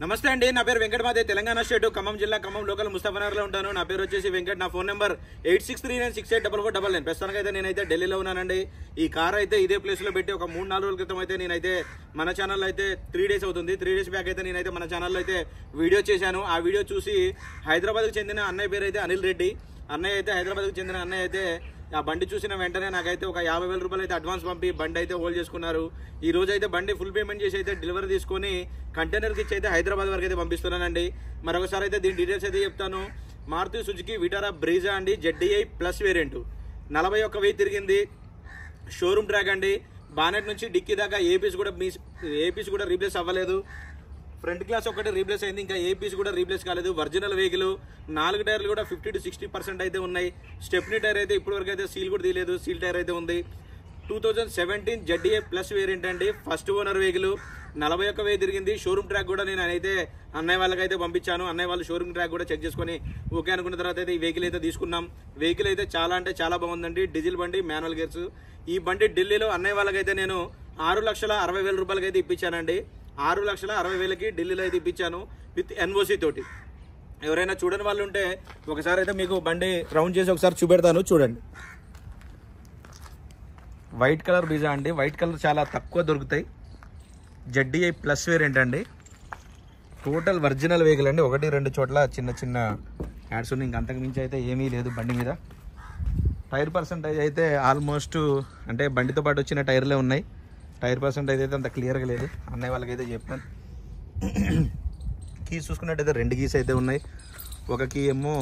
నమస్తే అండి, నా పేరు వెంకట్. మాదే తెలంగాణ స్టేట్ ఖమ్మం జిల్లా ఖమ్మం లోకల్ ముస్తాఫనగర్ లో ఉంటాను. నా పేరు వచ్చేసి వెంకట్. నా ఫోన్ నెంబర్ 8639684499. ప్రస్తుతానికి అయితే నేనైతే ఢిల్లీలో ఉన్నానండి. ఈ కార్ అయితే ఇదే ప్లేస్ లో పెట్టి ఒక 3-4 రోజుల క్రితం అయితే నేనైతే మన ఛానల్లో అయితే 3 డేస్ అవుతుంది. 3 డేస్ బ్యాక్ అయితే నేనైతే మన ఛానల్లో అయితే వీడియో చేశాను. ఆ వీడియో చూసి హైదరాబాద్కు చెందిన అన్నయ్య పేరు అయితే అనిల్ రెడ్డి. అన్నయ్య అయితే హైదరాబాద్కు చెందిన అన్నయ్య అయితే ఆ బండి చూసిన వెంటనే నాకైతే ఒక 50,000 రూపాయలు అయితే అడ్వాన్స్ పంపి బండి అయితే హోల్డ్ చేసుకున్నారు. ఈ రోజు అయితే బండి ఫుల్ పేమెంట్ చేసి అయితే డెలివరీ తీసుకొని కంటైనర్కి ఇచ్చి అయితే హైదరాబాద్ వరకు అయితే పంపిస్తున్నానండి. మరొకసారి అయితే దీని డీటెయిల్స్ అయితే చెప్తాను. మారుతి సుజుకి విటారా బ్రీజా అండి, ZDI ప్లస్ వేరియంట్, 41,000 తిరిగింది. షోరూమ్ ట్రాక్ అండి. బానెట్ నుంచి డిక్కీ దాకా ఏపీస్ కూడా రీప్లేస్ అవ్వలేదు. ఫ్రంట్ గ్లాస్ ఒకటి రీప్లేస్ అయింది, ఇంకా ఏపీస్ కూడా రీప్లేస్ కాలేదు. Original vehicle. 4 టైర్లు కూడా 50 to 60% అయితే ఉన్నాయి. స్టెప్నీ టైర్ అయితే ఇప్పటివరకు అయితే సీల్ కూడా తీయలేదు, సీల్ టైర్ అయితే ఉంది. 2017 ZDI ప్లస్ వేరియంట్ అండి, ఫస్ట్ ఓనర్ వెహికల్. 41,000 తిరిగింది. షోరూమ్ ట్రాక్ కూడా నేను అయితే అన్నయ్య వాళ్ళకైతే పంపించాను. అన్నయ్య వాళ్ళు షోరూమ్ ట్రాక్ కూడా చెక్ చేసుకుని ఓకే అనుకున్న తర్వాత అయితే ఈ వెహికల్ అయితే తీసుకున్నాం. వెహికల్ అయితే చాలా అంటే చాలా బాగుందండి. డీజిల్ బండి, మాన్యువల్ గేర్స్. ఈ బండి ఢిల్లీలో అన్నయ్య వాళ్ళకైతే నేను 6,60,000 రూపాయలకి అయితే ఇప్పించానండి. 6,60,000కి ఢిల్లీలో అయితే ఇప్పించాను విత్ NOC తోటి. ఎవరైనా చూడని వాళ్ళు ఉంటే ఒకసారి అయితే మీకు బండి రౌండ్ చేసి ఒకసారి చూపెడతాను, చూడండి. వైట్ కలర్ బ్రీజా అండి. వైట్ కలర్ చాలా తక్కువ దొరుకుతాయి. ZDI ప్లస్ వేరియంట్ అండి. టోటల్ ఒరిజినల్ వెహికల్ అండి. 1-2 చోట్ల చిన్న చిన్న యాడ్స్ ఉన్నాయి, ఇంక అంతకు మించి అయితే ఏమీ లేదు బండి మీద. టైర్ పర్సెంటేజ్ అయితే ఆల్మోస్ట్ అంటే బండితో పాటు వచ్చిన టైర్లే ఉన్నాయి. టైర్ పర్సెంటేజ్ అయితే అంత క్లియర్గా లేదు. అన్నయ్య వాళ్ళకైతే చెప్పాను. కీస్ చూసుకున్నట్టయితే 2 కీస్ అయితే ఉన్నాయి. ఒక కీ ఏమో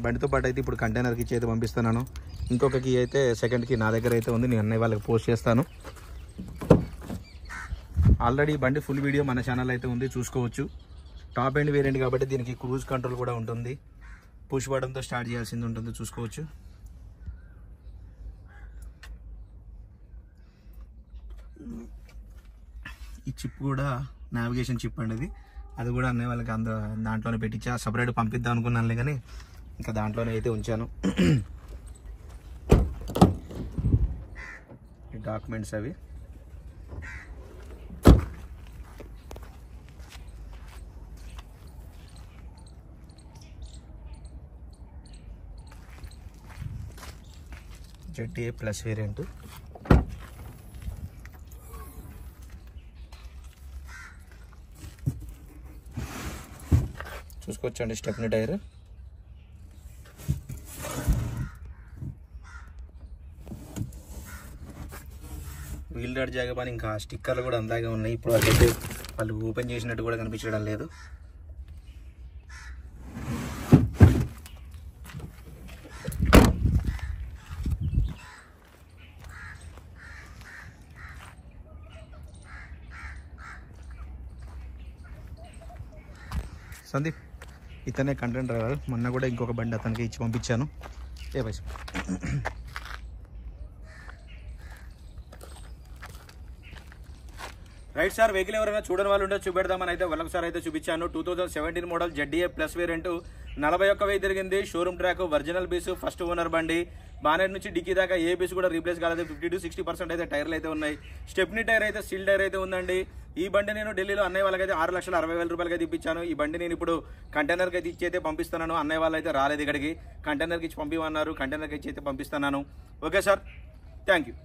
బండితో పాటు అయితే ఇప్పుడు కంటైనర్కి ఇచ్చి అయితే పంపిస్తున్నాను. ఇంకొక కీ అయితే సెకండ్ కీ నా దగ్గర అయితే ఉంది, నేను అన్నయ్య వాళ్ళకి పోస్ట్ చేస్తాను. ఆల్రెడీ బండి ఫుల్ వీడియో మన ఛానల్ అయితే ఉంది, చూసుకోవచ్చు. టాప్ ఎండ్ వేరియంట్ కాబట్టి దీనికి క్రూజ్ కంట్రోల్ కూడా ఉంటుంది. పుష్ బటన్తో స్టార్ట్ చేయాల్సింది ఉంటుంది, చూసుకోవచ్చు. ఈ చిప్ కూడా నావిగేషన్ చిప్ అండి. అది కూడా అన్నయ్య వాళ్ళకి దాంట్లోనే పెట్టించా. సపరేట్ పంపిద్దాం అనుకున్నానులే కానీ ఇంకా దాంట్లోనే అయితే ఉంచాను. ఈ డాక్యుమెంట్స్ అవి. ZDI plus variant. చూసుకోవచ్చండి స్టెప్నీ టైర్. వీల్ డాట్ జాగబాని ఇంకా స్టిక్కర్లు కూడా అందాగా ఉన్నాయి. ఇప్పుడు అదైతే వాళ్ళు ఓపెన్ చేసినట్టు కూడా కనిపించడం లేదు. సందీప్ ఇతనే కంటెంట్ డ్రైవర్. మొన్న కూడా ఇంకొక బండి అతనికి ఇచ్చి పంపించాను. ఏ బస్ రైట్ సార్. వెహికల్ ఎవరైనా చూడని వాళ్ళు ఉంటే చూపెడదామని అయితే వాళ్ళొకసారి అయితే చూపించాను. 2017 మోడల్ ZDI ప్లస్ వేరియంట్, 41,000 తిరిగింది. Showroom track, original piece, first owner బండి. బానెట్ నుంచి డిక్కీ దాకా ఏ పీస్ కూడా రీప్లేస్ కాలేదు. 50 to 60% అయితే టైర్లు అయితే ఉన్నాయి. స్టెప్నీ టైర్ అయితే సీల్ టైర్ అయితే ఉందండి. ఈ బండి నేను ఢిల్లీలో అన్నయ్య వాళ్ళకైతే 6,60,000 రూపాయలకి అయితే ఇప్పించాను. ఈ బండి నేను ఇప్పుడు కంటైనర్కి అయితే ఇచ్చి అయితే పంపిస్తున్నాను. అన్నయ్య వాళ్ళు అయితే రాలేదు ఇక్కడికి, కంటైనర్కి ఇచ్చి పంపిమన్నారు. కంటైనర్కి ఇచ్చి అయితే పంపిస్తున్నాను. Okay sir, thank you.